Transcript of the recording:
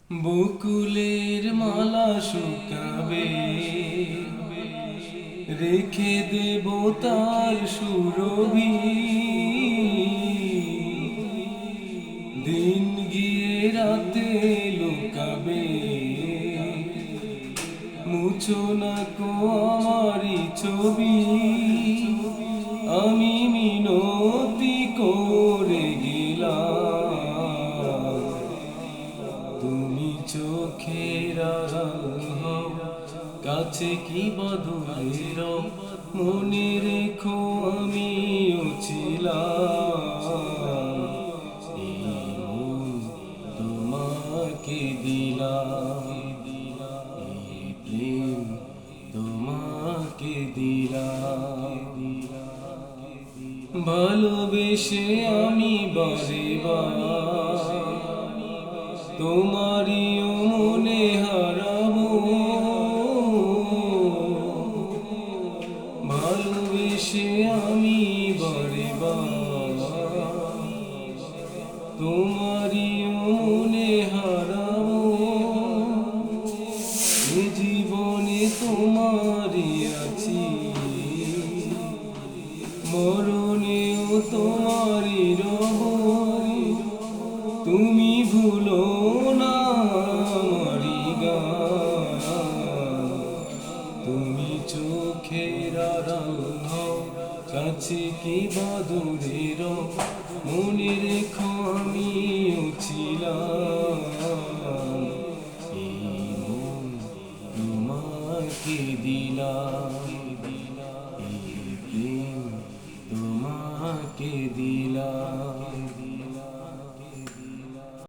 বকুলের মালা শুকাবে, রেখে দেব তার সুরভি। দিন গিয়ে রাতে লুকাবে, মুছো না কো আমারি ছবি। আমি মিনতি করে গেলাম, তুমি চোখের আড়াল হও, কাছে কি বদলের মনে রেখো আমিও ছিলাম। এই মন তোমাকে দিলাম, এই প্রেম তোমাকে দিলাম। ভালোবেসে আমি বারে বার তোমারিও মনে হারাবো। ভালোবেসে আমি বারে বার তোমারিও মনে হারাবো। এ জীবনে তোমারই আছি, মরণেও তোমারই রব। তুমি ভুলো না আমারি গান, তুমি চোখের আড়াল হও, কাছে কি বাদুরের মনে রেখো আমিও ছিলাম। এই মন তোমাকে দিলাম, এই প্রেম তোমাকে দিলাম।